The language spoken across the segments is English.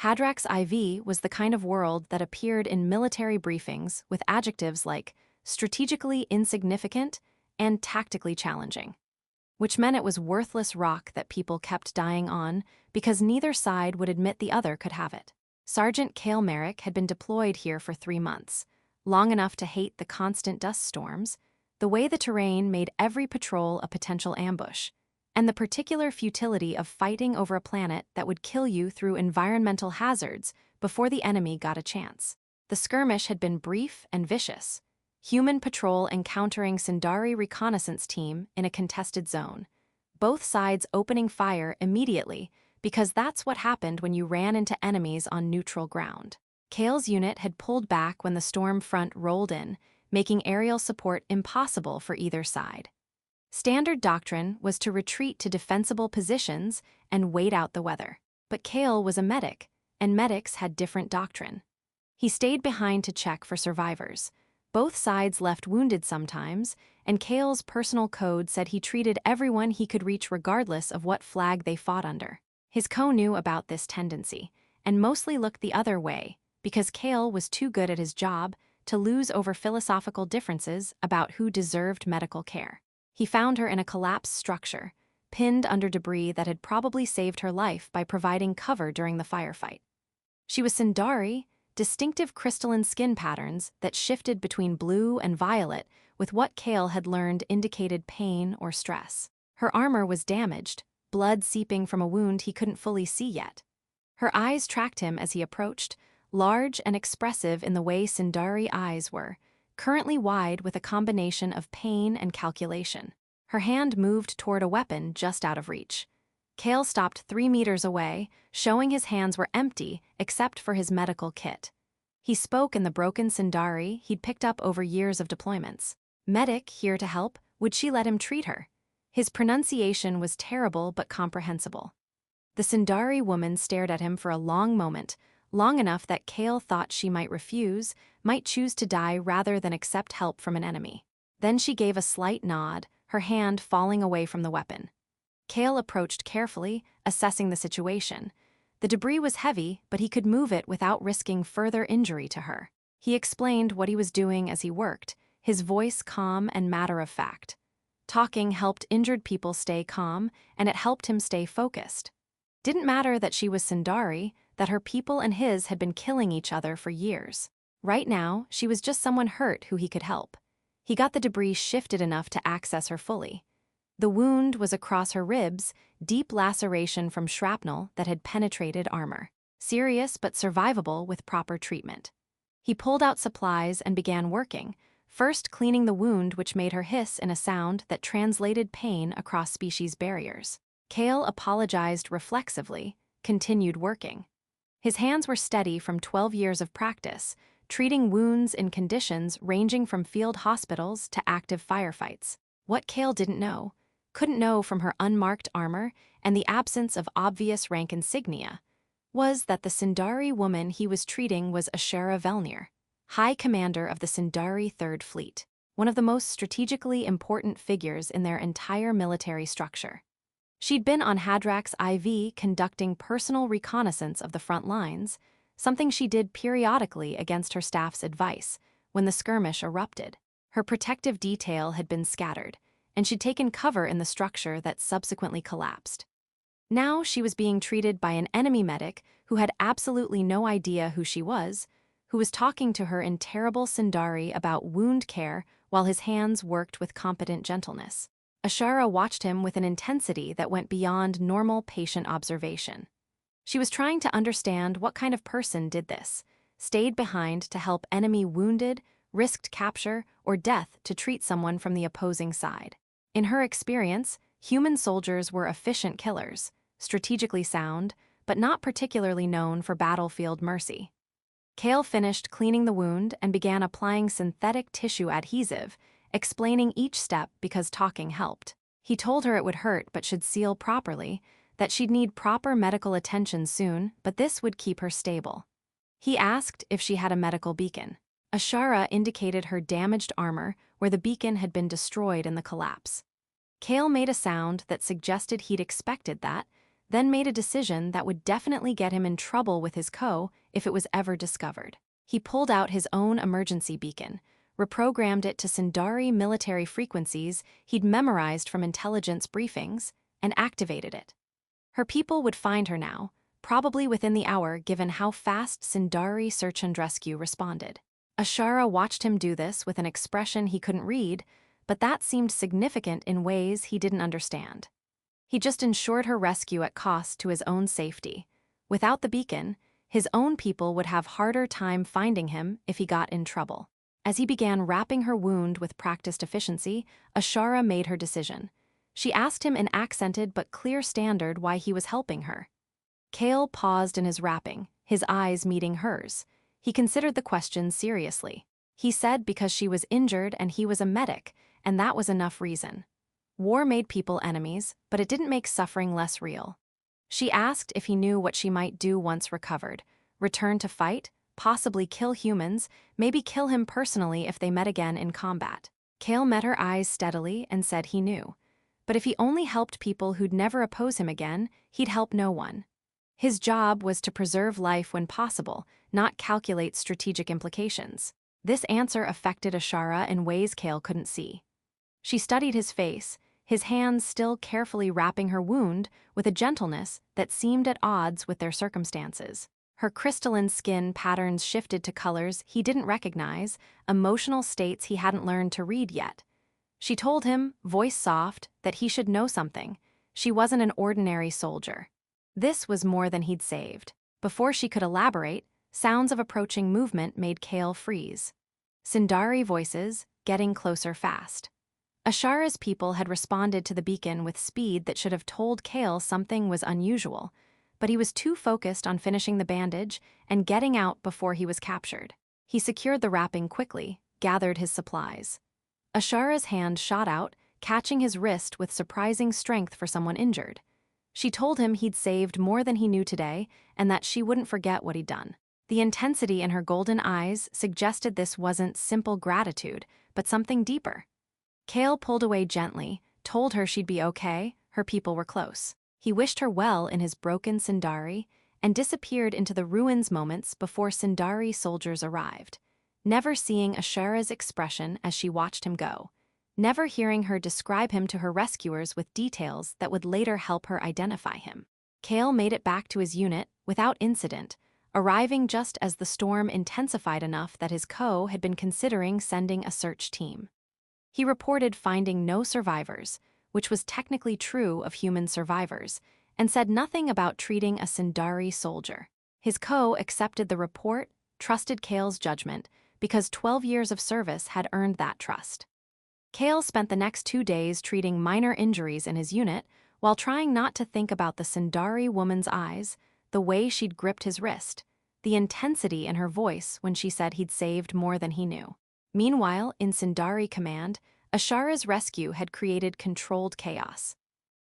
Hadrax IV was the kind of world that appeared in military briefings with adjectives like strategically insignificant and tactically challenging, which meant it was worthless rock that people kept dying on because neither side would admit the other could have it. Sergeant Cale Merrick had been deployed here for 3 months, long enough to hate the constant dust storms, the way the terrain made every patrol a potential ambush, and the particular futility of fighting over a planet that would kill you through environmental hazards before the enemy got a chance. The skirmish had been brief and vicious. Human patrol encountering Sindari reconnaissance team in a contested zone, both sides opening fire immediately because that's what happened when you ran into enemies on neutral ground. Cale's unit had pulled back when the storm front rolled in, making aerial support impossible for either side. Standard doctrine was to retreat to defensible positions and wait out the weather. But Cale was a medic, and medics had different doctrine. He stayed behind to check for survivors. Both sides left wounded sometimes, and Cale's personal code said he treated everyone he could reach regardless of what flag they fought under. His co knew about this tendency, and mostly looked the other way, because Cale was too good at his job to lose over philosophical differences about who deserved medical care. He found her in a collapsed structure, pinned under debris that had probably saved her life by providing cover during the firefight. She was Sindari, distinctive crystalline skin patterns that shifted between blue and violet with what Cale had learned indicated pain or stress. Her armor was damaged, blood seeping from a wound he couldn't fully see yet. Her eyes tracked him as he approached, large and expressive in the way Sindari eyes were, currently wide with a combination of pain and calculation. Her hand moved toward a weapon just out of reach. Cale stopped 3 meters away, showing his hands were empty except for his medical kit. He spoke in the broken Sindari he'd picked up over years of deployments. Medic, here to help, would she let him treat her? His pronunciation was terrible but comprehensible. The Sindari woman stared at him for a long moment, long enough that Cale thought she might refuse, might choose to die rather than accept help from an enemy. Then she gave a slight nod, her hand falling away from the weapon. Cale approached carefully, assessing the situation. The debris was heavy, but he could move it without risking further injury to her. He explained what he was doing as he worked, his voice calm and matter-of-fact. Talking helped injured people stay calm, and it helped him stay focused. Didn't matter that she was Sindari, that her people and his had been killing each other for years. Right now, she was just someone hurt who he could help. He got the debris shifted enough to access her fully. The wound was across her ribs, deep laceration from shrapnel that had penetrated armor. Serious but survivable with proper treatment. He pulled out supplies and began working, first cleaning the wound which made her hiss in a sound that translated pain across species barriers. Cale apologized reflexively, continued working. His hands were steady from 12 years of practice, treating wounds in conditions ranging from field hospitals to active firefights. What Cale couldn't know from her unmarked armor and the absence of obvious rank insignia, was that the Sindari woman he was treating was Ashara Velnir, High Commander of the Sindari Third Fleet, one of the most strategically important figures in their entire military structure. She'd been on Hadrax IV conducting personal reconnaissance of the front lines, something she did periodically against her staff's advice when the skirmish erupted. Her protective detail had been scattered, and she'd taken cover in the structure that subsequently collapsed. Now she was being treated by an enemy medic who had absolutely no idea who she was, who was talking to her in terrible Sindari about wound care while his hands worked with competent gentleness. Ashara watched him with an intensity that went beyond normal patient observation. She was trying to understand what kind of person did this, stayed behind to help enemy wounded, risked capture or death to treat someone from the opposing side. In her experience, human soldiers were efficient killers, strategically sound, but not particularly known for battlefield mercy. Cale finished cleaning the wound and began applying synthetic tissue adhesive, explaining each step because talking helped. He told her it would hurt but should seal properly, that she'd need proper medical attention soon, but this would keep her stable. He asked if she had a medical beacon. Ashara indicated her damaged armor where the beacon had been destroyed in the collapse. Cale made a sound that suggested he'd expected that, then made a decision that would definitely get him in trouble with his if it was ever discovered. He pulled out his own emergency beacon, reprogrammed it to Sindari military frequencies he'd memorized from intelligence briefings, and activated it. Her people would find her now, probably within the hour given how fast Sindari search and rescue responded. Ashara watched him do this with an expression he couldn't read, but that seemed significant in ways he didn't understand. He just ensured her rescue at cost to his own safety. Without the beacon, his own people would have harder time finding him if he got in trouble. As he began wrapping her wound with practiced efficiency, Ashara made her decision. She asked him in accented but clear standard why he was helping her. Kale paused in his wrapping, his eyes meeting hers. He considered the question seriously. He said because she was injured and he was a medic, and that was enough reason. War made people enemies, but it didn't make suffering less real. She asked if he knew what she might do once recovered. Return to fight, possibly kill humans, maybe kill him personally if they met again in combat. Kale met her eyes steadily and said he knew. But if he only helped people who'd never oppose him again, he'd help no one. His job was to preserve life when possible, not calculate strategic implications. This answer affected Ashara in ways Kale couldn't see. She studied his face, his hands still carefully wrapping her wound with a gentleness that seemed at odds with their circumstances. Her crystalline skin patterns shifted to colors he didn't recognize, emotional states he hadn't learned to read yet. She told him, voice soft, that he should know something. She wasn't an ordinary soldier. This was more than he'd saved. Before she could elaborate, sounds of approaching movement made Kale freeze. Sindari voices, getting closer fast. Ashara's people had responded to the beacon with speed that should have told Kale something was unusual, but he was too focused on finishing the bandage and getting out before he was captured. He secured the wrapping quickly, gathered his supplies. Ashara's hand shot out, catching his wrist with surprising strength for someone injured. She told him he'd saved more than he knew today and that she wouldn't forget what he'd done. The intensity in her golden eyes suggested this wasn't simple gratitude, but something deeper. Kale pulled away gently, told her she'd be okay, her people were close. He wished her well in his broken Sindari and disappeared into the ruins moments before Sindari soldiers arrived, never seeing Ashara's expression as she watched him go, never hearing her describe him to her rescuers with details that would later help her identify him. Kale made it back to his unit without incident, arriving just as the storm intensified enough that his had been considering sending a search team. He reported finding no survivors, which was technically true of human survivors, and said nothing about treating a Sindari soldier. His accepted the report, trusted Kale's judgment, because 12 years of service had earned that trust. Kale spent the next 2 days treating minor injuries in his unit while trying not to think about the Sindari woman's eyes, the way she'd gripped his wrist, the intensity in her voice when she said he'd saved more than he knew. Meanwhile, in Sindari Command, Ashara's rescue had created controlled chaos.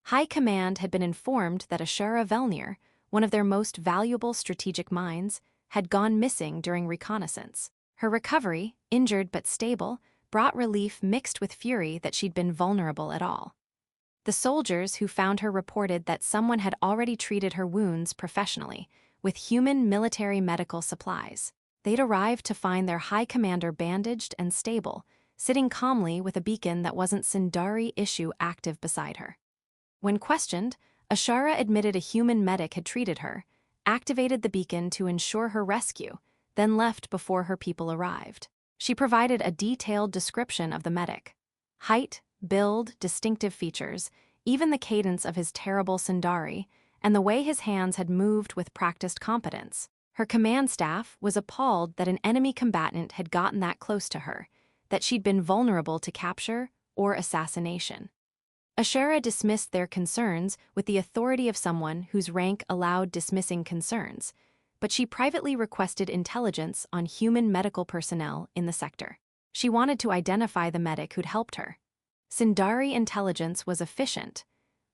High Command had been informed that Ashara Velnir, one of their most valuable strategic minds, had gone missing during reconnaissance. Her recovery, injured but stable, brought relief mixed with fury that she'd been vulnerable at all. The soldiers who found her reported that someone had already treated her wounds professionally, with human military medical supplies. They'd arrived to find their high commander bandaged and stable, sitting calmly with a beacon that wasn't Sindari issue active beside her. When questioned, Ashara admitted a human medic had treated her, activated the beacon to ensure her rescue, then left before her people arrived. She provided a detailed description of the medic. Height, build, distinctive features, even the cadence of his terrible Sindari, and the way his hands had moved with practiced competence. Her command staff was appalled that an enemy combatant had gotten that close to her, that she'd been vulnerable to capture or assassination. Ashara dismissed their concerns with the authority of someone whose rank allowed dismissing concerns, but she privately requested intelligence on human medical personnel in the sector. She wanted to identify the medic who'd helped her. Sindari intelligence was efficient.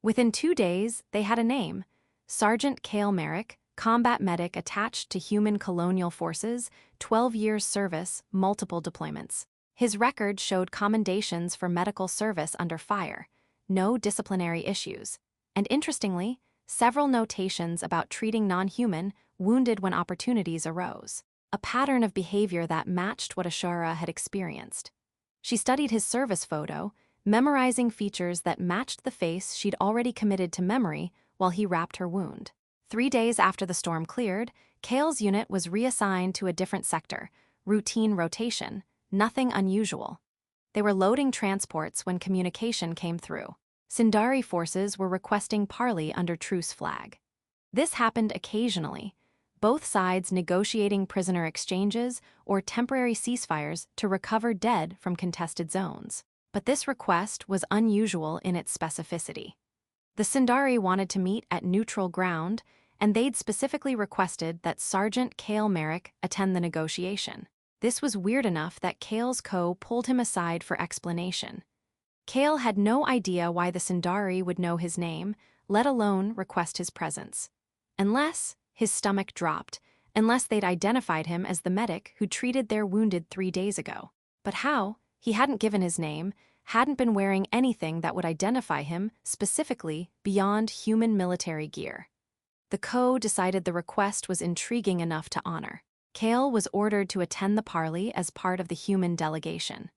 Within 2 days, they had a name: Sergeant Kale Merrick, combat medic attached to human colonial forces, 12 years service, multiple deployments. His record showed commendations for medical service under fire, no disciplinary issues, and interestingly, several notations about treating non-human wounded when opportunities arose, a pattern of behavior that matched what Ashara had experienced. She studied his service photo, memorizing features that matched the face she'd already committed to memory while he wrapped her wound. 3 days after the storm cleared, Kale's unit was reassigned to a different sector, routine rotation, nothing unusual. They were loading transports when communication came through. Sindari forces were requesting parley under truce flag. This happened occasionally, both sides negotiating prisoner exchanges or temporary ceasefires to recover dead from contested zones. But this request was unusual in its specificity. The Sindari wanted to meet at neutral ground, and they'd specifically requested that Sergeant Kale Merrick attend the negotiation. This was weird enough that Kale's co pulled him aside for explanation. Kale had no idea why the Sindari would know his name, let alone request his presence. Unless his stomach dropped, unless they'd identified him as the medic who treated their wounded 3 days ago. But how? He hadn't given his name, hadn't been wearing anything that would identify him specifically beyond human military gear. The co decided the request was intriguing enough to honor. Kale was ordered to attend the parley as part of the human delegation.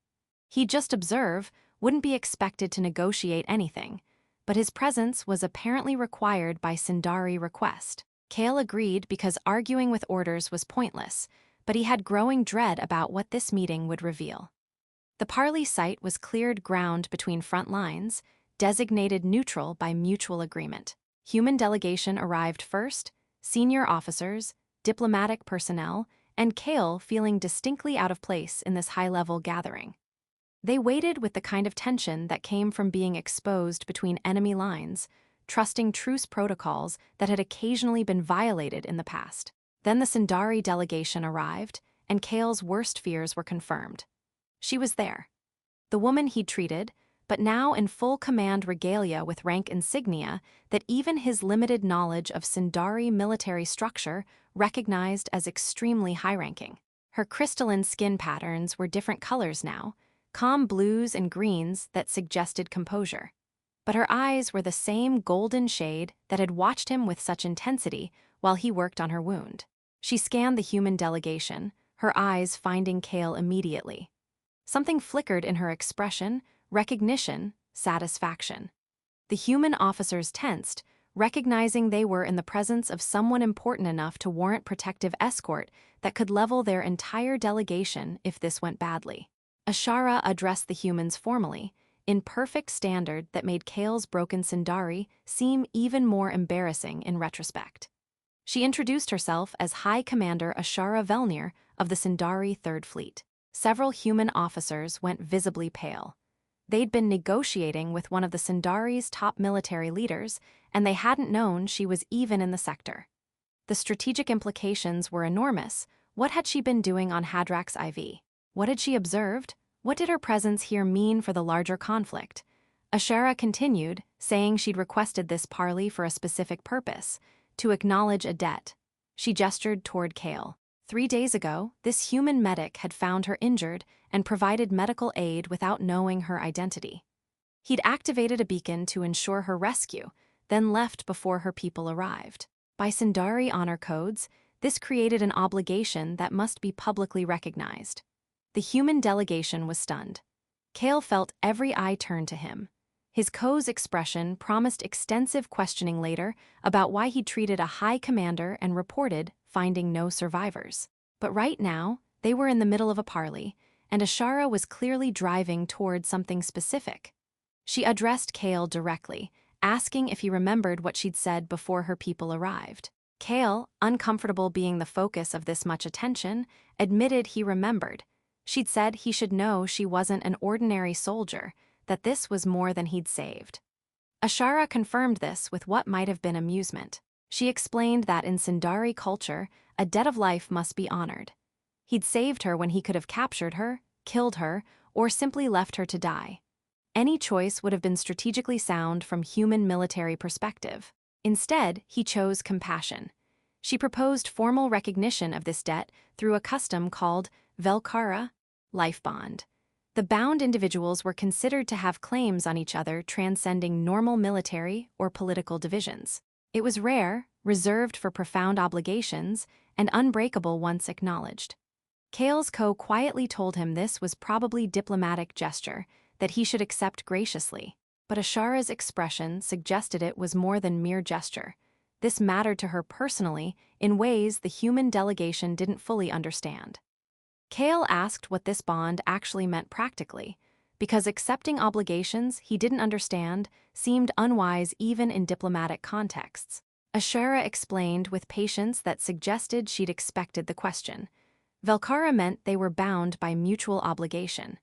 He'd just observe, wouldn't be expected to negotiate anything, but his presence was apparently required by Sindari request. Kale agreed because arguing with orders was pointless, but he had growing dread about what this meeting would reveal. The parley site was cleared ground between front lines, designated neutral by mutual agreement. Human delegation arrived first, senior officers, diplomatic personnel, and Kale feeling distinctly out of place in this high-level gathering. They waited with the kind of tension that came from being exposed between enemy lines, trusting truce protocols that had occasionally been violated in the past. Then the Sindari delegation arrived, and Kale's worst fears were confirmed. She was there. The woman he'd treated, but now in full command regalia with rank insignia that even his limited knowledge of Sindari military structure recognized as extremely high-ranking. Her crystalline skin patterns were different colors now, calm blues and greens that suggested composure. But her eyes were the same golden shade that had watched him with such intensity while he worked on her wound. She scanned the human delegation, her eyes finding Kale immediately. Something flickered in her expression, recognition, satisfaction. The human officers tensed, recognizing they were in the presence of someone important enough to warrant protective escort that could level their entire delegation if this went badly. Ashara addressed the humans formally, in perfect standard that made Kale's broken Sindari seem even more embarrassing in retrospect. She introduced herself as High Commander Ashara Velnir of the Sindari Third Fleet. Several human officers went visibly pale. They'd been negotiating with one of the Sindari's top military leaders, and they hadn't known she was even in the sector. The strategic implications were enormous. What had she been doing on Hadrax IV? What had she observed? What did her presence here mean for the larger conflict? Ashara continued, saying she'd requested this parley for a specific purpose, to acknowledge a debt. She gestured toward Kale. 3 days ago, this human medic had found her injured and provided medical aid without knowing her identity. He'd activated a beacon to ensure her rescue, then left before her people arrived. By Sindari honor codes, this created an obligation that must be publicly recognized. The human delegation was stunned. Kale felt every eye turn to him. His co's expression promised extensive questioning later about why he'd treated a high commander and reported finding no survivors. But right now, they were in the middle of a parley, and Ashara was clearly driving toward something specific. She addressed Kale directly, asking if he remembered what she'd said before her people arrived. Kale, uncomfortable being the focus of this much attention, admitted he remembered. She'd said he should know she wasn't an ordinary soldier, that this was more than he'd saved. Ashara confirmed this with what might have been amusement. She explained that in Sindari culture, a debt of life must be honored. He'd saved her when he could have captured her, killed her, or simply left her to die. Any choice would have been strategically sound from human military perspective. Instead, he chose compassion. She proposed formal recognition of this debt through a custom called Velkara, life bond. The bound individuals were considered to have claims on each other transcending normal military or political divisions. It was rare, reserved for profound obligations, and unbreakable once acknowledged. Kale's quietly told him this was probably diplomatic gesture, that he should accept graciously. But Ashara's expression suggested it was more than mere gesture. This mattered to her personally in ways the human delegation didn't fully understand. Kale asked what this bond actually meant practically, because accepting obligations he didn't understand seemed unwise even in diplomatic contexts. Ashara explained with patience that suggested she'd expected the question. Velkara meant they were bound by mutual obligation.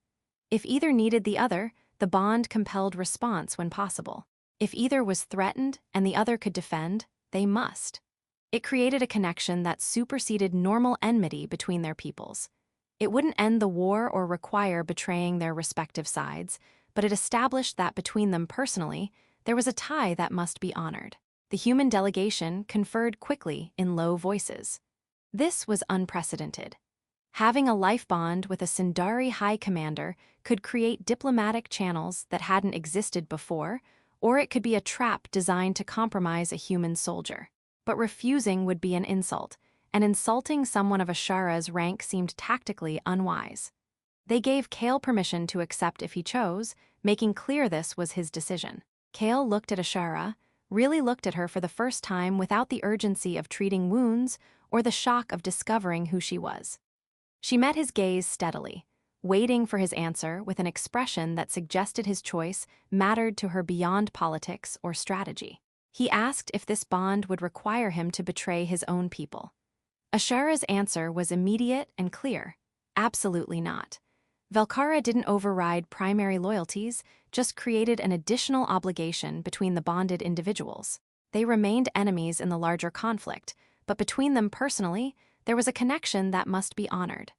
If either needed the other, the bond compelled response when possible. If either was threatened and the other could defend, they must. It created a connection that superseded normal enmity between their peoples. It wouldn't end the war or require betraying their respective sides, but it established that between them personally, there was a tie that must be honored. The human delegation conferred quickly in low voices. This was unprecedented. Having a life bond with a Sindari high commander could create diplomatic channels that hadn't existed before, or it could be a trap designed to compromise a human soldier. But refusing would be an insult, and insulting someone of Ashara's rank seemed tactically unwise. They gave Kale permission to accept if he chose, making clear this was his decision. Kale looked at Ashara, really looked at her for the first time without the urgency of treating wounds or the shock of discovering who she was. She met his gaze steadily, waiting for his answer with an expression that suggested his choice mattered to her beyond politics or strategy. He asked if this bond would require him to betray his own people. Ashara's answer was immediate and clear. Absolutely not. Velkara didn't override primary loyalties, just created an additional obligation between the bonded individuals. They remained enemies in the larger conflict, but between them personally, there was a connection that must be honored.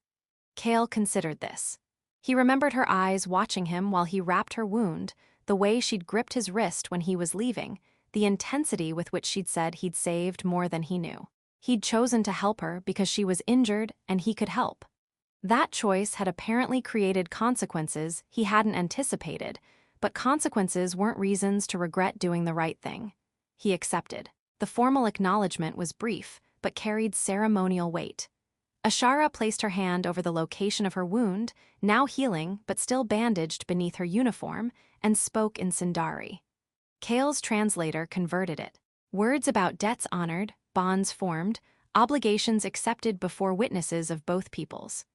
Kale considered this. He remembered her eyes watching him while he wrapped her wound, the way she'd gripped his wrist when he was leaving, the intensity with which she'd said he'd saved more than he knew. He'd chosen to help her because she was injured and he could help. That choice had apparently created consequences he hadn't anticipated, but consequences weren't reasons to regret doing the right thing. He accepted. The formal acknowledgement was brief, but carried ceremonial weight. Ashara placed her hand over the location of her wound, now healing but still bandaged beneath her uniform, and spoke in Sindari. Kale's translator converted it. Words about debts honored, bonds formed, obligations accepted before witnesses of both peoples.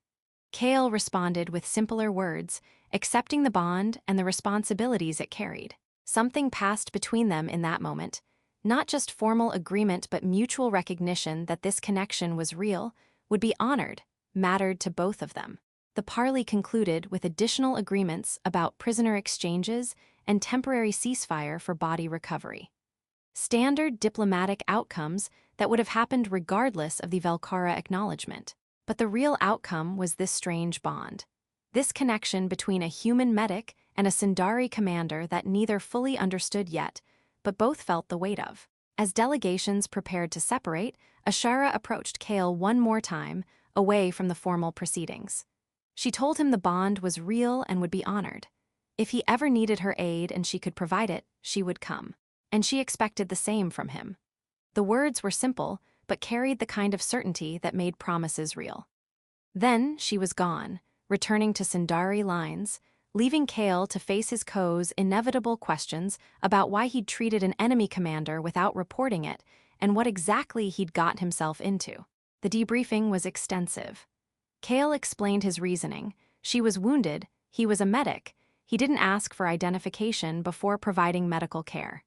Kale responded with simpler words, accepting the bond and the responsibilities it carried. Something passed between them in that moment. Not just formal agreement but mutual recognition that this connection was real, would be honored, mattered to both of them. The parley concluded with additional agreements about prisoner exchanges and temporary ceasefire for body recovery. Standard diplomatic outcomes that would have happened regardless of the Velkara acknowledgement. But the real outcome was this strange bond. This connection between a human medic and a Sindari commander that neither fully understood yet, but both felt the weight of. As delegations prepared to separate, Ashara approached Kale one more time, away from the formal proceedings. She told him the bond was real and would be honored. If he ever needed her aid and she could provide it, she would come. And she expected the same from him. The words were simple, but carried the kind of certainty that made promises real. Then she was gone, returning to Sindari lines, leaving Kale to face his co's inevitable questions about why he'd treated an enemy commander without reporting it and what exactly he'd got himself into. The debriefing was extensive. Kale explained his reasoning. She was wounded, he was a medic, he didn't ask for identification before providing medical care.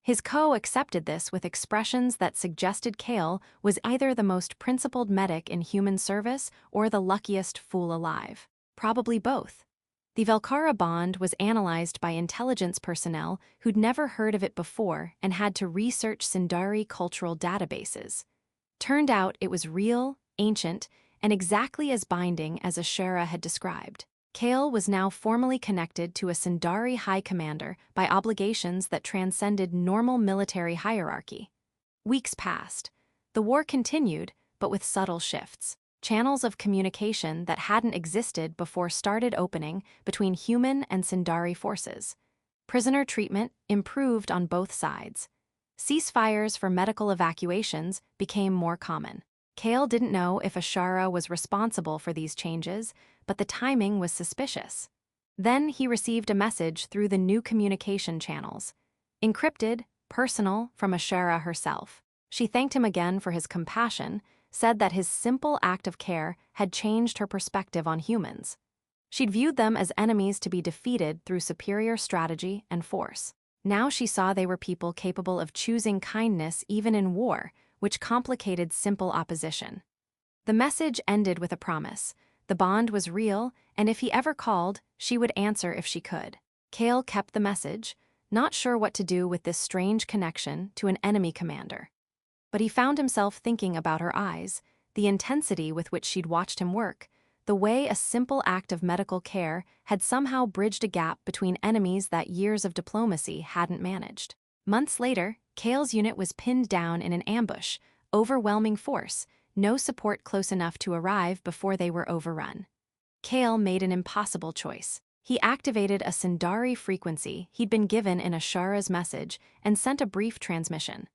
His accepted this with expressions that suggested Kale was either the most principled medic in human service or the luckiest fool alive. Probably both. The Velkara bond was analyzed by intelligence personnel who'd never heard of it before and had to research Sindari cultural databases. Turned out it was real, ancient, and exactly as binding as Ashara had described. Kale was now formally connected to a Sindari high commander by obligations that transcended normal military hierarchy. Weeks passed. The war continued, but with subtle shifts. Channels of communication that hadn't existed before started opening between human and Sindari forces. Prisoner treatment improved on both sides. Ceasefires for medical evacuations became more common. Kale didn't know if Ashara was responsible for these changes, but the timing was suspicious. Then he received a message through the new communication channels. Encrypted, personal, from Ashara herself. She thanked him again for his compassion, said that his simple act of care had changed her perspective on humans. She'd viewed them as enemies to be defeated through superior strategy and force. Now she saw they were people capable of choosing kindness even in war, which complicated simple opposition. The message ended with a promise. The bond was real, and if he ever called, she would answer if she could. Kale kept the message, not sure what to do with this strange connection to an enemy commander. But he found himself thinking about her eyes, the intensity with which she'd watched him work, the way a simple act of medical care had somehow bridged a gap between enemies that years of diplomacy hadn't managed. Months later, Kale's unit was pinned down in an ambush, overwhelming force, no support close enough to arrive before they were overrun. Kale made an impossible choice. He activated a Sindari frequency he'd been given in Ashara's message and sent a brief transmission.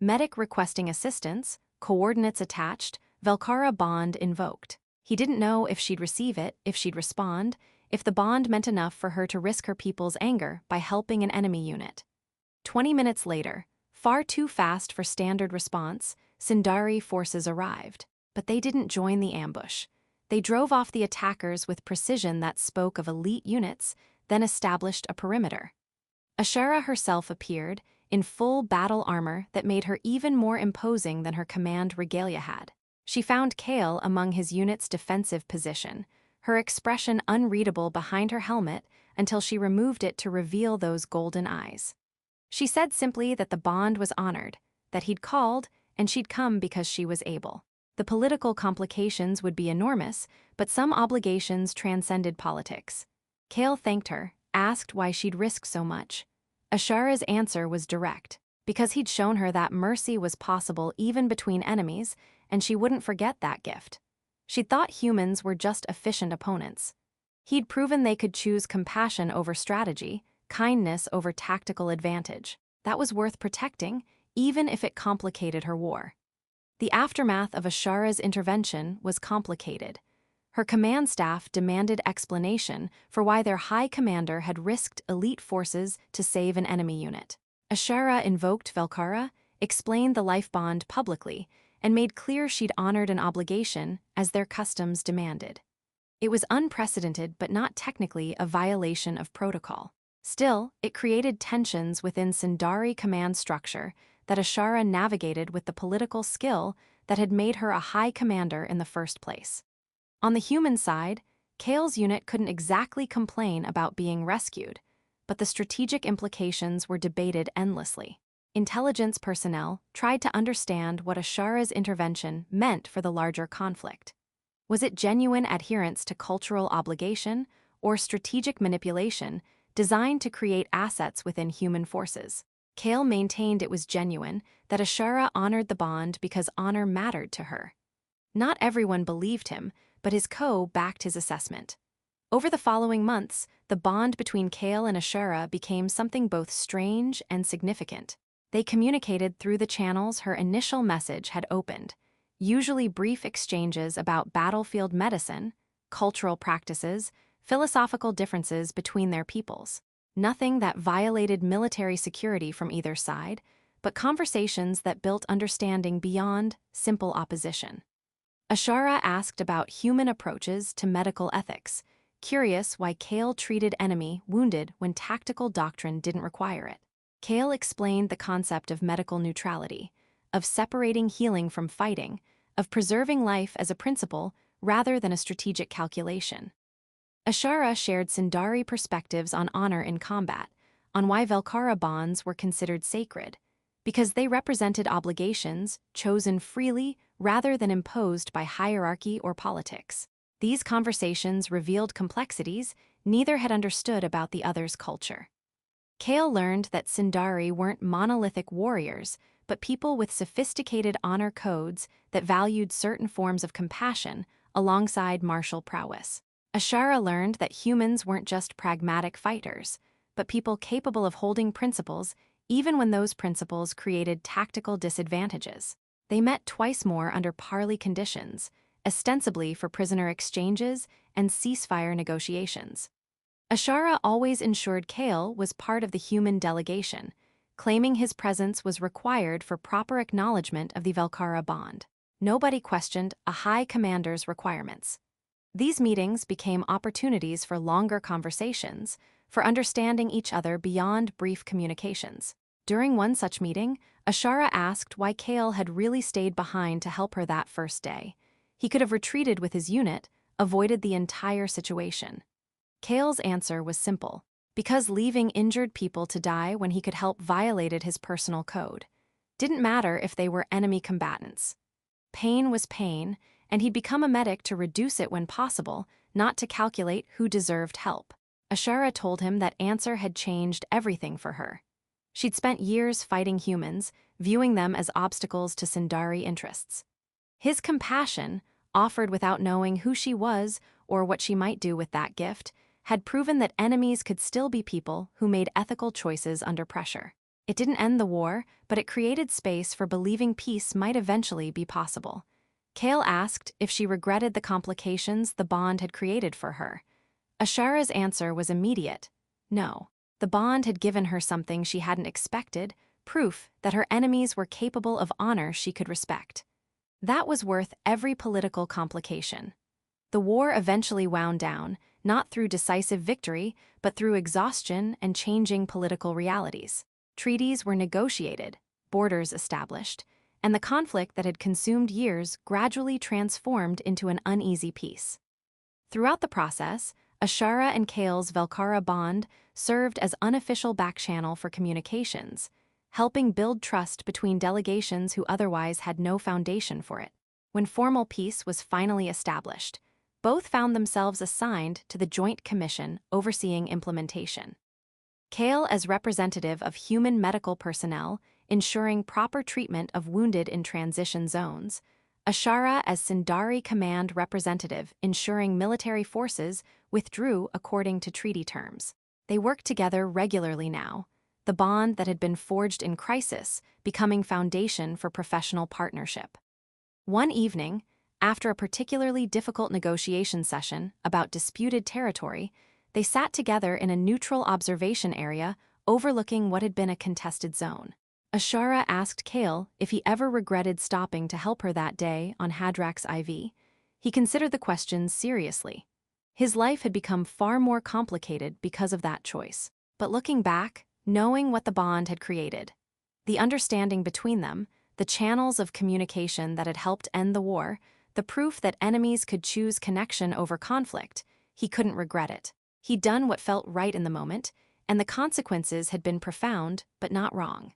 Medic requesting assistance, coordinates attached, Velkara bond invoked. He didn't know if she'd receive it, if she'd respond, if the bond meant enough for her to risk her people's anger by helping an enemy unit. 20 minutes later, far too fast for standard response, Sindari forces arrived. But they didn't join the ambush. They drove off the attackers with precision that spoke of elite units, then established a perimeter. Ashara herself appeared, in full battle armor that made her even more imposing than her command regalia had. She found Kale among his unit's defensive position, her expression unreadable behind her helmet until she removed it to reveal those golden eyes. She said simply that the bond was honored, that he'd called, and she'd come because she was able. The political complications would be enormous, but some obligations transcended politics. Kale thanked her, asked why she'd risked so much. Ashara's answer was direct, because he'd shown her that mercy was possible even between enemies, and she wouldn't forget that gift. She'd thought humans were just efficient opponents. He'd proven they could choose compassion over strategy, kindness over tactical advantage. That was worth protecting, even if it complicated her war. The aftermath of Ashara's intervention was complicated. Her command staff demanded explanation for why their high commander had risked elite forces to save an enemy unit. Ashara invoked Velkara, explained the life bond publicly, and made clear she'd honored an obligation as their customs demanded. It was unprecedented but not technically a violation of protocol. Still, it created tensions within Sindari command structure that Ashara navigated with the political skill that had made her a high commander in the first place. On the human side, Kale's unit couldn't exactly complain about being rescued, but the strategic implications were debated endlessly. Intelligence personnel tried to understand what Ashara's intervention meant for the larger conflict. Was it genuine adherence to cultural obligation or strategic manipulation designed to create assets within human forces? Kale maintained it was genuine, that Ashara honored the bond because honor mattered to her. Not everyone believed him, but his backed his assessment. Over the following months, the bond between Kale and Ashara became something both strange and significant. They communicated through the channels her initial message had opened, usually brief exchanges about battlefield medicine, cultural practices, philosophical differences between their peoples. Nothing that violated military security from either side, but conversations that built understanding beyond simple opposition. Ashara asked about human approaches to medical ethics, curious why Kale treated enemy wounded when tactical doctrine didn't require it. Kale explained the concept of medical neutrality, of separating healing from fighting, of preserving life as a principle rather than a strategic calculation. Ashara shared Sindari perspectives on honor in combat, on why Velkara bonds were considered sacred, because they represented obligations chosen freely rather than imposed by hierarchy or politics. These conversations revealed complexities neither had understood about the other's culture. Kale learned that Sindari weren't monolithic warriors, but people with sophisticated honor codes that valued certain forms of compassion alongside martial prowess. Ashara learned that humans weren't just pragmatic fighters, but people capable of holding principles even when those principles created tactical disadvantages. They met twice more under parley conditions, ostensibly for prisoner exchanges and ceasefire negotiations. Ashara always ensured Kale was part of the human delegation, claiming his presence was required for proper acknowledgement of the Velkara bond. Nobody questioned a high commander's requirements. These meetings became opportunities for longer conversations, for understanding each other beyond brief communications. During one such meeting, Ashara asked why Kale had really stayed behind to help her that first day. He could have retreated with his unit, avoided the entire situation. Kale's answer was simple: because leaving injured people to die when he could help violated his personal code. Didn't matter if they were enemy combatants. Pain was pain, and he'd become a medic to reduce it when possible, not to calculate who deserved help. Ashara told him that answer had changed everything for her. She'd spent years fighting humans, viewing them as obstacles to Sindari interests. His compassion, offered without knowing who she was or what she might do with that gift, had proven that enemies could still be people who made ethical choices under pressure. It didn't end the war, but it created space for believing peace might eventually be possible. Kale asked if she regretted the complications the bond had created for her. Ashara's answer was immediate: no. The bond had given her something she hadn't expected, proof that her enemies were capable of honor she could respect. That was worth every political complication. The war eventually wound down, not through decisive victory, but through exhaustion and changing political realities. Treaties were negotiated, borders established, and the conflict that had consumed years gradually transformed into an uneasy peace. Throughout the process, Ashara and Kale's Velkara bond served as unofficial backchannel for communications, helping build trust between delegations who otherwise had no foundation for it. When formal peace was finally established, both found themselves assigned to the Joint Commission overseeing implementation. Kale as representative of human medical personnel, ensuring proper treatment of wounded in transition zones, Ashara as Sindari Command representative, ensuring military forces withdrew according to treaty terms. They worked together regularly now, the bond that had been forged in crisis becoming foundation for professional partnership. One evening, after a particularly difficult negotiation session about disputed territory, they sat together in a neutral observation area overlooking what had been a contested zone. Ashara asked Kale if he ever regretted stopping to help her that day on Hadrak's IV. He considered the question seriously. His life had become far more complicated because of that choice. But looking back, knowing what the bond had created, the understanding between them, the channels of communication that had helped end the war, the proof that enemies could choose connection over conflict, he couldn't regret it. He'd done what felt right in the moment, and the consequences had been profound but not wrong.